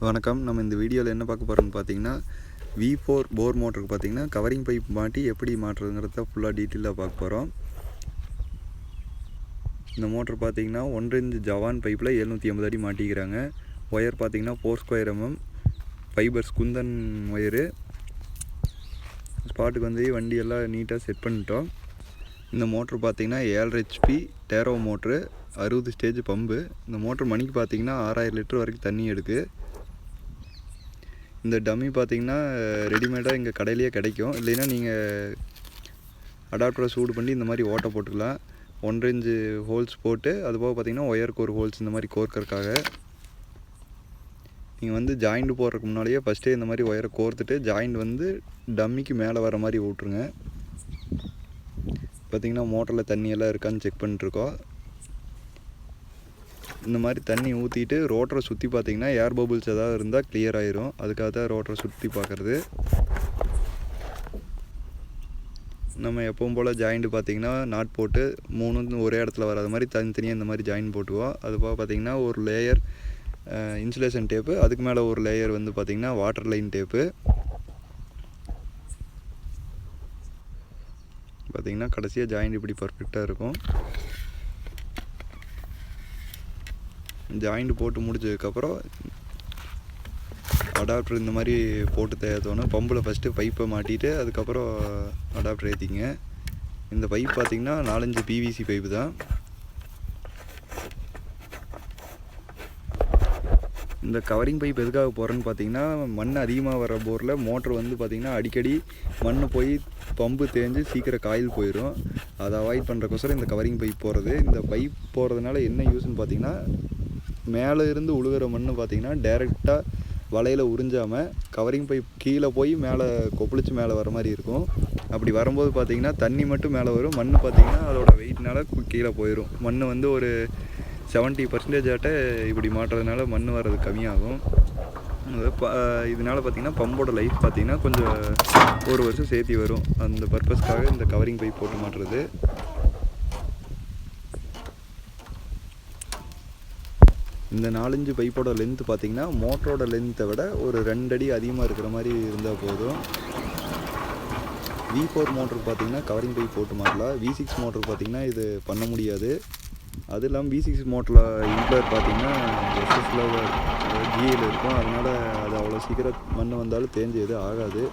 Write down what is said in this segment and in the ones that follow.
வணக்கம். நம்ம இந்த வீடியோவில் என்ன பார்க்க போகிறோம்னு பார்த்தீங்கன்னா, V4 போர் மோட்டருக்கு பார்த்தீங்கன்னா கவரிங் பைப் மாட்டி எப்படி மாட்டுறதுங்கிறத ஃபுல்லாக டீட்டெயிலாக பார்க்க போகிறோம். இந்த மோட்டர் பார்த்தீங்கன்னா 1 இன்ச் ஜவான் பைப்பில் 750 அடி மாட்டிக்கிறாங்க. ஒயர் பார்த்தீங்கன்னா 4² mm ஃபைபர்ஸ் குந்தன் ஒயரு. ஸ்பாட்டுக்கு வந்து வண்டியெல்லாம் நீட்டாக செட் பண்ணிட்டோம். இந்த மோட்ரு பார்த்தீங்கன்னா 7.5 HP tarot motor, 60 stage pump. இந்த மோட்ரு மணிக்கு பார்த்தீங்கன்னா 6000 லிட்டர் வரைக்கும் தண்ணி எடுக்கு. இந்த டம்மி பார்த்தீங்கன்னா ரெடிமேடாக எங்கள் கடையிலேயே கிடைக்கும். இல்லைன்னா நீங்கள் அடாப்டரை சூடு பண்ணி இந்த மாதிரி ஓட்டை போட்டுக்கலாம். 1 இன்ச் ஹோல்ஸ் போட்டு அதுபோக பார்த்தீங்கன்னா ஒயருக்கு ஒரு ஹோல்ஸ் இந்த மாதிரி கோர்க்கறதுக்காக. நீங்கள் வந்து ஜாயிண்ட் போடுறதுக்கு முன்னாடியே ஃபஸ்ட்டே இந்த மாதிரி ஒயரை கோர்த்துட்டு ஜாயிண்ட் வந்து டம்மிக்கு மேலே வர மாதிரி விட்ருங்க. பார்த்திங்கன்னா மோட்டரில் தண்ணியெல்லாம் இருக்கான்னு செக் பண்ணிட்டுருக்கோம். இந்த மாதிரி தண்ணி ஊற்றிட்டு ரோட்டரை சுற்றி பார்த்திங்கன்னா ஏர் பபுள்ஸ் ஏதாவது இருந்தால் கிளியர் ஆயிரும். அதுக்காக தான் ரோட்டரை சுற்றி பார்க்குறது. நம்ம எப்பவும் போல் ஜாயிண்ட் பார்த்திங்கன்னா நாட் போட்டு 3 ஒரே இடத்துல வராத மாதிரி தனித்தனியாக இந்த மாதிரி ஜாயின் போட்டுவோம். அதுபோக பார்த்திங்கன்னா ஒரு லேயர் இன்சுலேஷன் டேப்பு, அதுக்கு மேலே ஒரு லேயர் வந்து பார்த்திங்கன்னா வாட்டர் லைன் டேப்பு. பார்த்திங்கன்னா கடைசியாக ஜாயிண்ட் இப்படி பர்ஃபெக்டாக இருக்கும். ஜாயிண்ட் போட்டு முடிச்சதுக்கப்புறம் அடாப்டர் இந்த மாதிரி போட்டு தேவைத்தோணும். பம்பில் ஃபஸ்ட்டு பைப்பை மாட்டிட்டு அதுக்கப்புறம் அடாப்டர் ஏற்றிங்க. இந்த பைப் பார்த்திங்கன்னா 4-5 PVC பைப்பு தான். இந்த கவரிங் பைப் எதுக்காக போகிறேன்னு பார்த்தீங்கன்னா, மண் அதிகமாக வர போரில் மோட்ரு வந்து பார்த்திங்கன்னா அடிக்கடி மண் போய் பம்பு தேஞ்சு சீக்கிரம் காயில் போயிடும். அதை அவாய்ட் பண்ணுறக்கோசரம் இந்த கவரிங் பைப் போகிறது. இந்த பைப் போகிறதுனால என்ன யூஸ்ன்னு பார்த்தீங்கன்னா, மேலே இருந்து உழுகிற மண் பார்த்திங்கன்னா டைரெக்டாக வலையில் உறிஞ்சாமல் கவரிங் பைப் கீழே போய் மேலே கொப்பளிச்சு மேலே வர மாதிரி இருக்கும். அப்படி வரும்போது பார்த்திங்கன்னா தண்ணி மட்டும் மேலே வரும், மண் பார்த்திங்கன்னா அதோட வெயிட்னால கீழே போயிடும். மண் வந்து ஒரு 70% ஆட்ட இப்படி மாட்டுறதுனால மண் வர்றது கம்மியாகும். இதனால் பார்த்திங்கன்னா பம்போட லைஃப் பார்த்திங்கன்னா கொஞ்சம் 1 வருஷம் சேர்த்தி வரும். அந்த பர்பஸ்க்காக இந்த கவரிங் பைப் போட்டு மாட்டுறது. இந்த 4-5 பைப்போட லென்த்து பார்த்திங்கன்னா மோட்டரோட லென்த்தை விட ஒரு 2 அடி அதிகமாக இருக்கிற மாதிரி இருந்தால் போதும். V4 மோட்டருக்கு பார்த்திங்கன்னா கவரிங் பைப் போட்டு மாட்டலாம். V6 மோட்டருக்கு பார்த்திங்கன்னா இது பண்ண முடியாது. அது இல்லாமல் V6 மோட்டரில் இம்ப்ளர் பார்த்திங்கன்னா எஸ்எஸ்ல GAல இருக்கும். அதனால் அது அவ்வளோ சீக்கிரம் மண் வந்தாலும் தேஞ்சு எதுவும் ஆகாது.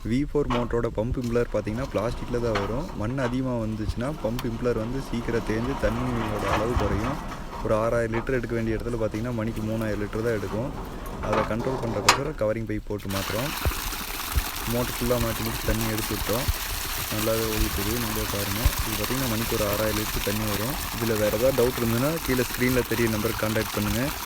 V4 மோட்டரோட பம்ப் இம்ப்ளர் பார்த்திங்கன்னா பிளாஸ்டிக்கில் தான் வரும். மண் அதிகமாக வந்துச்சுன்னா பம்ப் இம்ப்ளர் வந்து சீக்கிரம் தேஞ்சு தண்ணியோட அளவு குறையும். ஒரு 6000 லிட்டர் எடுக்க வேண்டிய இடத்துல பார்த்திங்கன்னா மணிக்கு 3000 லிட்டர் தான் எடுக்கும். அதை கண்ட்ரோல் பண்ணுறதுக்கோசரம் கவரிங் பைப் போட்டு மாற்றுறோம். மோட்டர் ஃபுல்லாக மாட்டி முடிச்சு தண்ணி எடுத்து விட்டோம். நல்லாவே ஓடிட்டுது. நீங்களே பாருங்கள். இது பார்த்திங்கன்னா மணிக்கு ஒரு 6000 லிட்டர் தண்ணி வரும். இதில் வேறு ஏதாவது டவுட் இருந்ததுன்னா கீழே ஸ்க்ரீனில் தெரிய நம்பருக்கு கான்டாக்ட் பண்ணுங்கள்.